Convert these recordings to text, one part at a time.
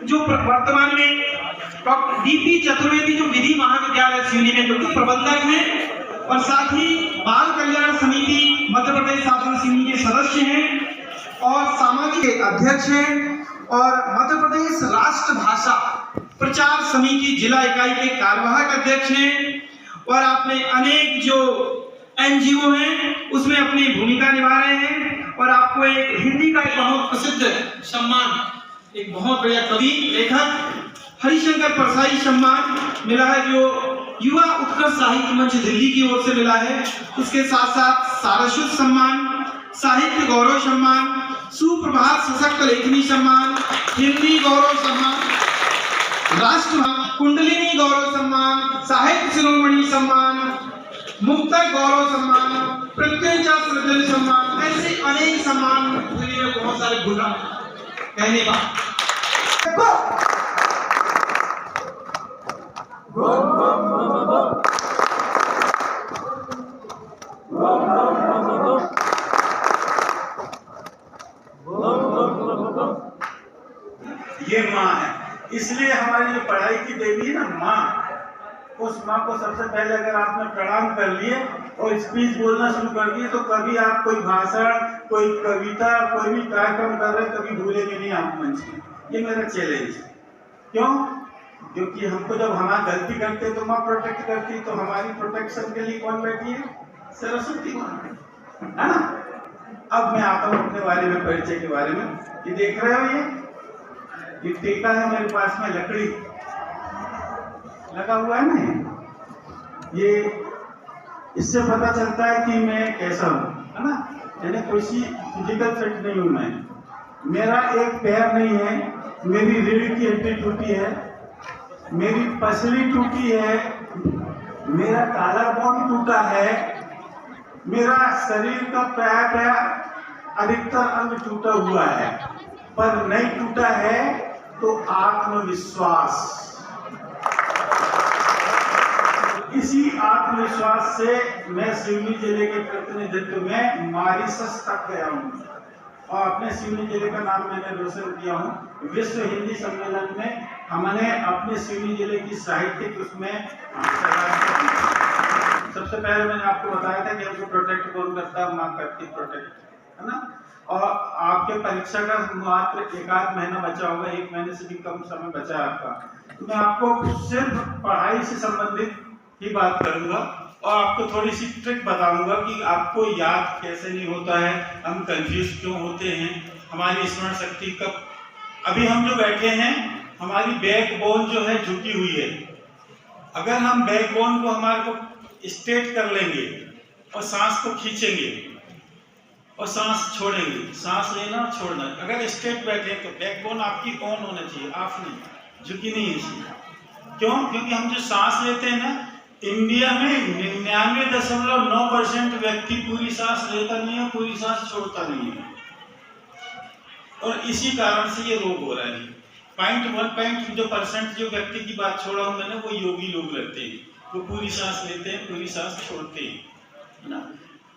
जो वर्तमान में डॉक्टर डीपी चतुर्वेदी जो विधि महाविद्यालय सिवनी में मुख्य प्रबंधक हैं और साथ ही बाल कल्याण समिति मध्य प्रदेश शासन सिवनी के सदस्य हैं और सामाजिक अध्यक्ष हैं और मध्य प्रदेश राष्ट्र भाषा प्रचार समिति जिला इकाई के कार्यवाहक अध्यक्ष हैं और आपने अनेक जो एनजीओ हैं उसमें अपनी भूमिका निभा रहे हैं और आपको एक हिंदी का एक बहुत प्रसिद्ध सम्मान, एक बहुत बढ़िया कवि लेखक हरिशंकर परसाई सम्मान मिला है जो युवा उत्कर्ष साहित्य मंच दिल्ली की ओर से मिला है। उसके साथ साथ सारस्वत सम्मान, साहित्य गौरव सम्मान, सुप्रभात सशक्त लेखनी सम्मान, हिंदी गौरव सम्मान, राष्ट्र कुंडलिनी गौरव सम्मान, साहित्य शिरोमणि सम्मान, मुक्तक गौरव सम्मान, प्रत्यंचा सृजन सम्मान, ऐसे अनेक सम्मान दिल्ली में बहुत सारे गुण कहने का ये माँ है, इसलिए हमारी जो पढ़ाई की देवी है ना माँ, उस माँ को सबसे पहले अगर आपने प्रणाम कर लिए और स्पीच बोलना शुरू कर दिए तो कभी आप कोई भाषण, कोई कविता, कोई भी कार्यक्रम कर रहे कभी भूलेंगे नहीं आप मंच में। ये मेरा चैलेंज है। क्यों? क्योंकि हमको जब हमारी गलती करते तो माँ प्रोटेक्ट करती, तो हमारी प्रोटेक्शन के लिए कौन बैठी है? सरस्वती माँ, है ना। अब मैं आता हूँ अपने बारे में, परिचय के बारे में। ये देख रहे हो, ये टेका है मेरे पास में, लकड़ी लगा हुआ है ना। ये इससे पता चलता है कि मैं कैसा हूँ, है ना। यानी कोई फिजिकल फिट नहीं हूँ मैं। मेरा एक पैर नहीं है, मेरी रीढ़ की हड्डी टूटी है, मेरी पसली टूटी है, मेरा कॉलरबोन टूटा है, मेरा शरीर का प्राय अधिकतर अंग टूटा हुआ है, पर नहीं टूटा है तो आत्मविश्वास। इसी आत्मविश्वास से मैं सिवनी जिले के प्रतिनिधित्व में मॉरिशस तक गया हूँ और अपने सिवनी जिले का नाम मैंने रोशन किया हूँ। विश्व हिंदी सम्मेलन में हमने अपने सिवनी जिले की साहित्यिक उसमें सबसे पहले मैंने आपको बताया था कि हमको प्रोटेक्ट कौन करता है, माँ करती प्रोटेक्ट, है ना। और आपके परीक्षा का मात्र एक आध महीना बचा होगा, 1 महीने से भी कम समय बचा है आपका, तो मैं आपको सिर्फ पढ़ाई से संबंधित ही बात करूंगा और आपको थोड़ी सी ट्रिक बताऊंगा कि आपको याद कैसे नहीं होता है, हम कंफ्यूज क्यों होते हैं, हमारी स्मरण शक्ति कब। अभी हम जो बैठे हैं हमारी बैकबोन जो है झुकी हुई है। अगर हम बैकबोन को हमारे को स्ट्रेट कर लेंगे और सांस को खींचेंगे और सांस छोड़ेंगे, सांस लेना और छोड़ना, अगर स्ट्रेट बैठे तो बैकबोन आपकी ऑन होना चाहिए, ऑफ नहीं, झुकी नहीं है इसलिए। क्यों? क्योंकि हम जो सांस लेते हैं ना, इंडिया में 99.9% व्यक्ति पूरी सांस लेता नहीं है, पूरी सांस छोड़ता नहीं है, और इसी कारण से ये रोग हो रहा है। 0.1% जो व्यक्ति की बात छोड़ा हूं मैंने, वो योगी लोग रहते हैं, वो पूरी सांस लेते हैं, पूरी सांस छोड़ते हैं, है ना।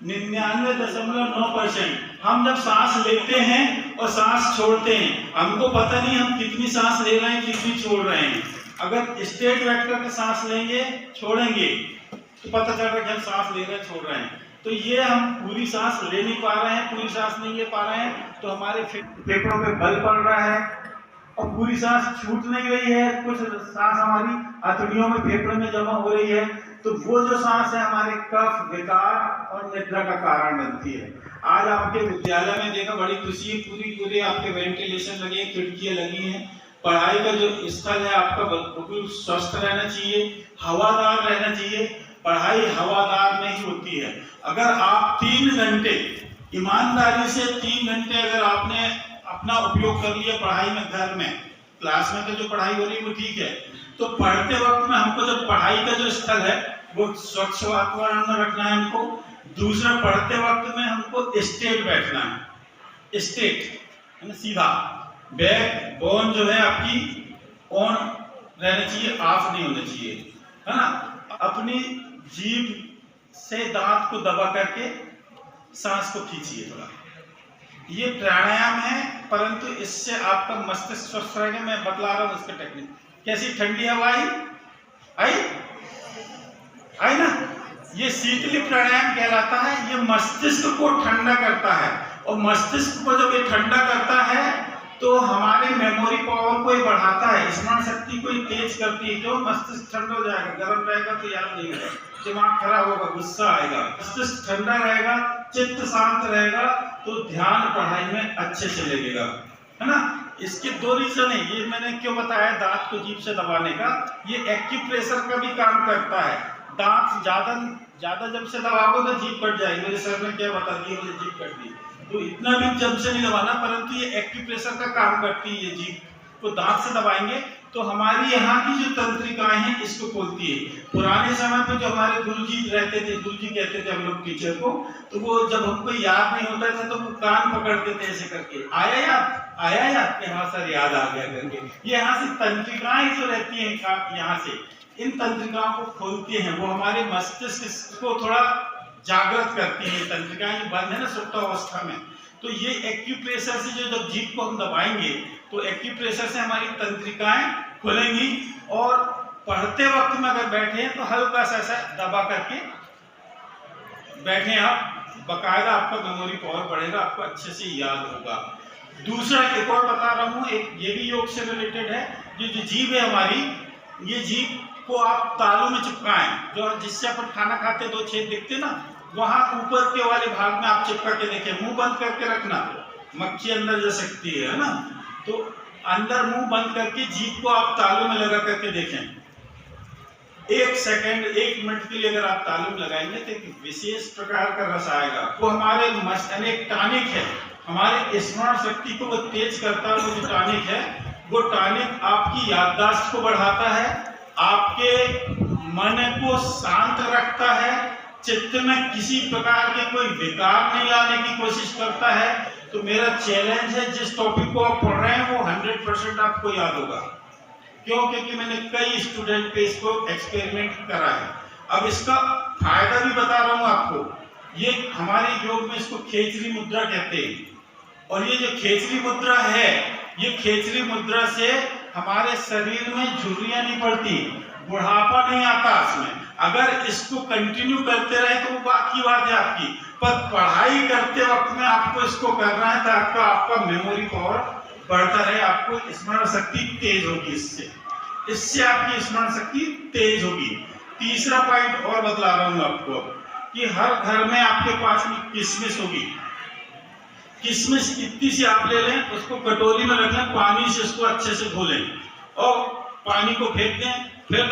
99.9% हम जब सांस लेते हैं और सांस छोड़ते हैं, हमको पता नहीं हम कितनी सांस ले रहे हैं, कितनी छोड़ रहे हैं। अगर स्ट्रेट बैठ करके सांस लेंगे, छोड़ेंगे, तो पता चल रहा है कि हम सांस ले रहे हैं, छोड़ रहे हैं। तो ये हम पूरी सांस ले नहीं पा रहे हैं, पूरी सांस नहीं ले पा रहे हैं, तो हमारे फेफड़ों पे बल पड़ रहा है और पूरी सांस छूट नहीं रही है। कुछ सांस हमारी आंतड़ियों में, फेफड़े में जमा हो रही है, तो वो जो सांस है हमारे कफ, विकार और निद्रा का कारण बनती है। आज आपके विद्यालय में देखा, बड़ी खुशी है, पूरे आपके वेंटिलेशन लगे, खिड़कियां लगी हैं। पढ़ाई का जो स्थल है आपका बिल्कुल स्वस्थ रहना चाहिए, हवादार रहना चाहिए। पढ़ाई हवादार में ही होती है। अगर आप 3 घंटे ईमानदारी से 3 घंटे अगर आपने अपना उपयोग कर लिया पढ़ाई में, घर में क्लास में तो जो पढ़ाई हो रही है वो ठीक है, तो पढ़ते वक्त में हमको जब पढ़ाई का जो स्थल है वो स्वच्छ वातावरण में रखना है हमको। दूसरा, पढ़ते वक्त में हमको स्ट्रेट बैठना है, स्ट्रेट सीधा। बैक बोन जो है आपकी ऑन रहना चाहिए, ऑफ नहीं होना चाहिए, है ना। अपनी जीभ से दांत को दबा करके सांस को खींचिए थोड़ा, ये प्राणायाम है, परंतु इससे आपका मस्तिष्क स्वस्थ रहेगा। मैं बतला रहा हूँ इसका टेक्निक। कैसी ठंडी हवा आई ना, ये शीतली प्राणायाम कहलाता है। ये मस्तिष्क को ठंडा करता है, और मस्तिष्क को जब ये ठंडा करता है तो हमारे मेमोरी पावर को ये बढ़ाता है, स्मरण शक्ति को ये तेज करती है। जो मस्तिष्क ठंडा हो जाएगा, गर्म रहेगा तो याद नहीं होगा, दिमाग खराब होगा, गुस्सा आएगा। मस्तिष्क ठंडा रहेगा, चित्त शांत रहेगा, तो ध्यान पढ़ाई में अच्छे से लगेगा, है ना। इसके दो रीजन है। ये मैंने क्यों बताया दांत को जीभ से दबाने का, ये एक्यूप्रेशर का भी काम करता है। दांत ज्यादा जब से दबाओगे तो जीभ कट जाएगी। मेरे सर ने क्या बता दिया, मुझे जीभ कट दी। तो इतना भी जब से नहीं दबाना, परंतु ये एक्यूप्रेशर का काम करती है। ये जीभ को दांत से दबाएंगे तो हमारी यहाँ की जो तंत्रिकाएं हैं इसको खोलती है। पुराने समय पे जो हमारे गुरुजी रहते थे, गुरुजी कहते थे हम लोग टीचर को, तो वो जब हमको याद नहीं होता था तो वो कान पकड़ते थे ऐसे करके, आया याद कि हाँ सर याद आ गया करके। ये यहाँ से तंत्रिकाएं जो रहती हैं यहाँ से, इन तंत्रिकाओं को खोलती हैं। वो हमारे मस्तिष्क को थोड़ा जागृत करती है। तंत्रिकाएं जो बंद है ना सुप्तावस्था में, तो ये एक्यूप्रेशर से जो जब जीभ को हम दबाएंगे तो एक्यूप्रेशर से हमारी तंत्रिकाएं खुलेंगी। और पढ़ते वक्त में अगर बैठे हैं तो हल्का सा ऐसा दबा करके बैठे आप, बकायदा आपका मेमोरी पावर बढ़ेगा, आपको अच्छे से याद होगा। दूसरा एक और बता रहा हूँ, एक ये भी योग से रिलेटेड है। जो जीभ है हमारी, ये जीभ को आप तालू में चिपकाएं, जो जिससे अपन खाना खाते 2 छेद दिखते ना, वहां ऊपर के वाले भाग में आप चिपका के देखें। मुंह बंद करके रखना, मक्खी अंदर जा सकती है ना। तो अंदर मुंह बंद करके जीभ को आप तालू में लगा करके देखें। 1 सेकंड 1 मिनट के लिए अगर आप तालू में लगाएंगे तो एक विशेष प्रकार का रस आएगा। वो हमारे मस्तिष्क एक टॉनिक है, हमारे स्मरण शक्ति को वो तेज करता है। वो जो टॉनिक है, वो टॉनिक आपकी याददाश्त को बढ़ाता है, आपके मन को शांत रखता है, चित्त में किसी प्रकार के कोई विकार नहीं लाने की कोशिश करता है। तो मेरा चैलेंज है, जिस टॉपिक को आप पढ़ रहे हैं वो 100% आपको याद होगा। क्यों? क्योंकि मैंने कई स्टूडेंट पे इसको एक्सपेरिमेंट करा है। अब इसका फायदा भी बता रहा हूं आपको। ये हमारे योग में इसको खेचरी मुद्रा कहते हैं। और ये जो खेचरी मुद्रा है, ये खेचरी मुद्रा से हमारे शरीर में झुर्रियां नहीं पड़ती, बुढ़ापा नहीं आता इसमें। अगर इसको कंटिन्यू करते रहे तो वो बात की बात है आपकी, पर पढ़ाई करते वक्त में आपको इसको करना है ताकि आपका मेमोरी पावर बढ़ता रहे, आपको स्मरण शक्ति तेज होगी। इससे आपकी स्मरण शक्ति तेज होगी। तीसरा पॉइंट और बतला रहा हूं आपको कि हर घर में आपके पास में किशमिश होगी। किशमिश इतनी सी आप ले लें, उसको कटोरी में रख लें, पानी से उसको अच्छे से धो लें और पानी को फेंक दें। फिर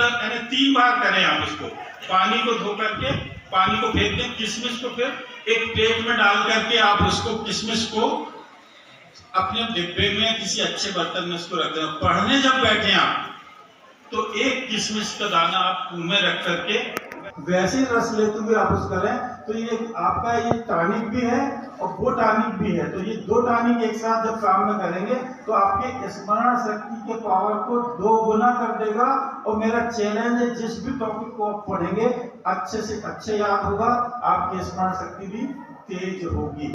3 बार करें आप इसको, पानी को धो करके पानी को फेंक दें, किशमिश को फिर एक प्लेट में डाल करके आप उसको किशमिश को अपने डिब्बे में किसी अच्छे बर्तन में उसको रख दें। पढ़ने जब बैठे आप तो एक किशमिश का दाना आप मुंह में रख करके वैसे रस लेते हुए आप उसको करें, तो ये आपका ये टॉनिक भी है और वो टॉनिक भी है। तो ये 2 टॉनिक एक साथ जब काम में करेंगे तो आपके स्मरण शक्ति के पावर को 2 गुना कर देगा। और मेरा चैलेंज है, जिस भी टॉपिक को आप पढ़ेंगे अच्छे से अच्छे याद होगा, आपकी स्मरण शक्ति भी तेज होगी।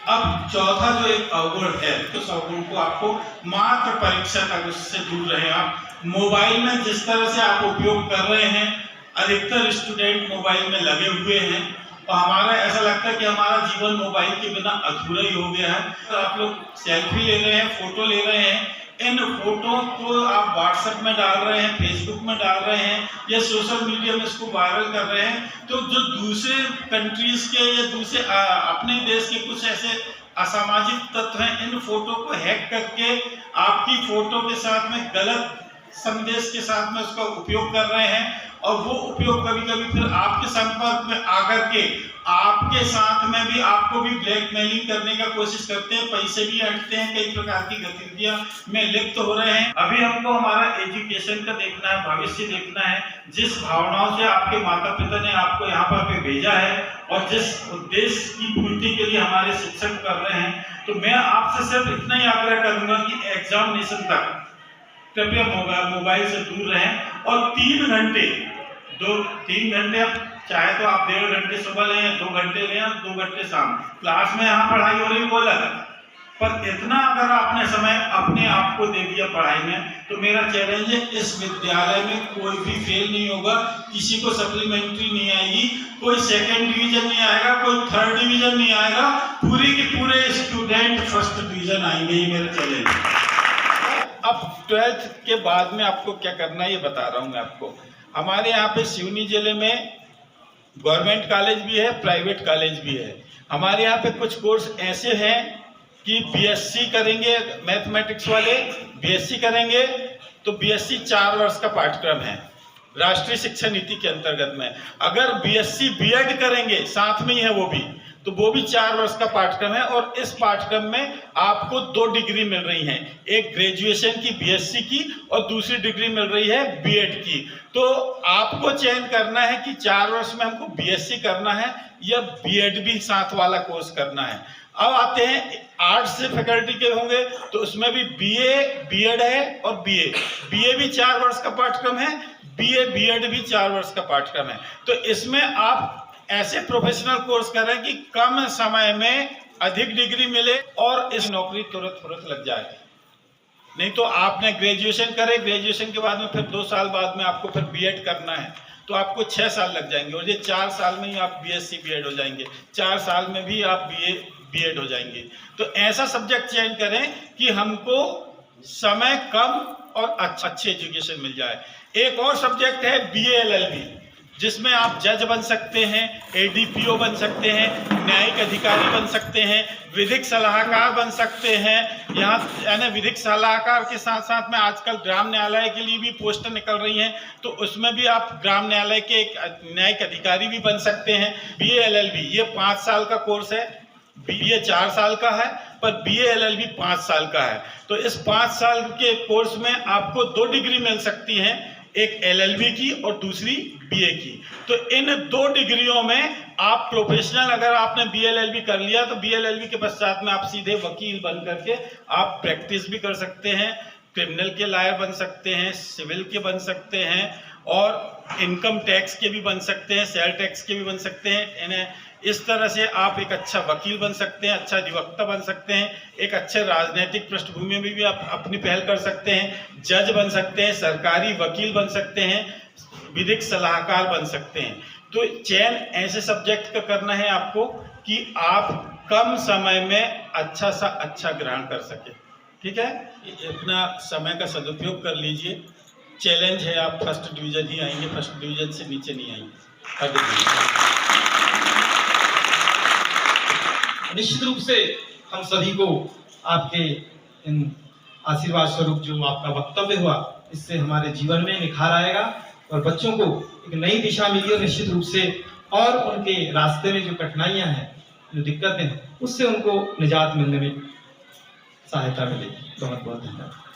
अब चौथा जो एक अवगुण है, तो उस अवगुण को आपको मात्र परीक्षा तक उससे दूर रहे आप। मोबाइल में जिस तरह से आप उपयोग कर रहे हैं, अधिकतर स्टूडेंट मोबाइल में लगे हुए हैं और हमारा ऐसा लगता है कि हमारा जीवन मोबाइल के बिना अधूरा ही हो गया है। तो आप लोग सेल्फी ले रहे हैं, फोटो ले रहे हैं, इन फोटो को आप व्हाट्सएप में डाल रहे हैं, फेसबुक में डाल रहे हैं या सोशल मीडिया में इसको वायरल कर रहे हैं। तो जो दूसरे कंट्रीज के या दूसरे अपने देश के कुछ ऐसे असामाजिक तत्व हैं, इन फोटो को हैक करके आपकी फोटो के साथ में गलत संदेश के साथ में उसका उपयोग कर रहे हैं। और वो उपयोग कभी कभी फिर आपके संपर्क में आकर के आपके साथ में भी आपको भी ब्लैकमेलिंग करने का कोशिश करते हैं, पैसे भी ऐंठते हैं, कई प्रकार की गतिविधियां में लिप्त हो रहे हैं। अभी हमको हमारा एजुकेशन का देखना है, भविष्य देखना है। जिस भावनाओं से आपके माता पिता ने आपको यहाँ पर भेजा है और जिस उद्देश्य की पूर्ति के लिए हमारे शिक्षक कर रहे हैं, तो मैं आपसे सिर्फ इतना ही आग्रह करूंगा कि एग्जामिनेशन तक कृपया मोबाइल से दूर रहें। और 3 घंटे आप चाहे तो आप 1.5 घंटे सुबह लें, 2 घंटे लें, 2 घंटे शाम। क्लास में यहाँ पढ़ाई हो रही वो अलग, पर इतना अगर आपने समय अपने आप को दे दिया पढ़ाई में, तो मेरा चैलेंज है इस विद्यालय में कोई भी फेल नहीं होगा, किसी को सप्लीमेंट्री नहीं आएगी, कोई सेकंड डिवीजन नहीं आएगा, कोई थर्ड डिवीजन नहीं आएगा, पूरे के पूरे स्टूडेंट फर्स्ट डिवीजन आएंगे। ये मेरा चैलेंज है। अब 12th के बाद में आपको क्या करना है ये बता रहा हूँ मैं आपको। हमारे यहाँ पे सिवनी जिले में गवर्नमेंट कॉलेज भी है, प्राइवेट कॉलेज भी है। हमारे यहाँ पे कुछ कोर्स ऐसे हैं कि बीएससी करेंगे मैथमेटिक्स वाले, बीएससी करेंगे तो बीएससी 4 वर्ष का पाठ्यक्रम है राष्ट्रीय शिक्षा नीति के अंतर्गत में। अगर बीएससी बीएड करेंगे साथ में ही है तो वो भी 4 वर्ष का पाठ्यक्रम है। और इस पाठ्यक्रम में आपको 2 डिग्री मिल रही हैं, एक ग्रेजुएशन की बीएससी की और दूसरी डिग्री मिल रही है बीएड की। तो आपको चयन करना है कि 4 वर्ष में हमको बीएससी करना है या बीएड भी साथ वाला कोर्स करना है। अब आते हैं आर्ट्स से फैकल्टी के होंगे तो उसमें भी बीए बीएड है और बीए भी 4 वर्ष का पाठ्यक्रम है, बीए बीएड भी 4 वर्ष का पाठ्यक्रम है। तो इसमें आप ऐसे प्रोफेशनल कोर्स करें कि कम समय में अधिक डिग्री मिले और इस नौकरी तुरंत लग जाए। नहीं तो आपने ग्रेजुएशन करे, ग्रेजुएशन के बाद में फिर 2 साल बाद में आपको फिर बीएड करना है तो आपको 6 साल लग जाएंगे और ये 4 साल में ही आप बीएससी बीएड हो जाएंगे, 4 साल में भी आप बीए बीएड हो जाएंगे। तो ऐसा सब्जेक्ट चयन करें कि हमको समय कम और अच्छी एजुकेशन मिल जाए। एक और सब्जेक्ट है बीए एलएलबी, जिसमें आप जज बन सकते हैं, एडीपीओ बन सकते हैं, न्यायिक अधिकारी बन सकते हैं, विधिक सलाहकार बन सकते हैं। यहाँ यानी विधिक सलाहकार के साथ साथ में आजकल ग्राम न्यायालय के लिए भी पोस्टें निकल रही हैं तो उसमें भी आप ग्राम न्यायालय के एक न्यायिक अधिकारी भी बन सकते हैं। बीए एलएलबी ये 5 साल का कोर्स है, बीए 4 साल का है पर बीए एलएलबी 5 साल का है। तो इस 5 साल के कोर्स में आपको 2 डिग्री मिल सकती हैं, एक एलएलबी की और दूसरी बीए की। तो इन 2 डिग्रियों में आप प्रोफेशनल, अगर आपने बीएलएलबी कर लिया तो बीएलएलबी के पश्चात में आप सीधे वकील बन करके आप प्रैक्टिस भी कर सकते हैं, क्रिमिनल के लॉयर बन सकते हैं, सिविल के बन सकते हैं और इनकम टैक्स के भी बन सकते हैं, सेल टैक्स के भी बन सकते हैं। इस तरह से आप एक अच्छा वकील बन सकते हैं, अच्छा अधिवक्ता बन सकते हैं, एक अच्छे राजनीतिक पृष्ठभूमि में भी आप अपनी पहल कर सकते हैं, जज बन सकते हैं, सरकारी वकील बन सकते हैं, विधिक सलाहकार बन सकते हैं। तो चयन ऐसे सब्जेक्ट का करना है आपको कि आप कम समय में अच्छा सा अच्छा ग्रहण कर सके। ठीक है, अपना समय का सदुपयोग कर लीजिए। चैलेंज है आप फर्स्ट डिवीजन ही आएंगे, फर्स्ट डिवीजन से नीचे नहीं आएंगे। निश्चित रूप से हम सभी को आपके इन आशीर्वाद स्वरूप जो आपका वक्तव्य हुआ इससे हमारे जीवन में निखार आएगा और बच्चों को एक नई दिशा मिली और निश्चित रूप से और उनके रास्ते में जो कठिनाइयां हैं, जो दिक्कतें हैं, उससे उनको निजात मिलने में सहायता मिलेगी। बहुत बहुत धन्यवाद।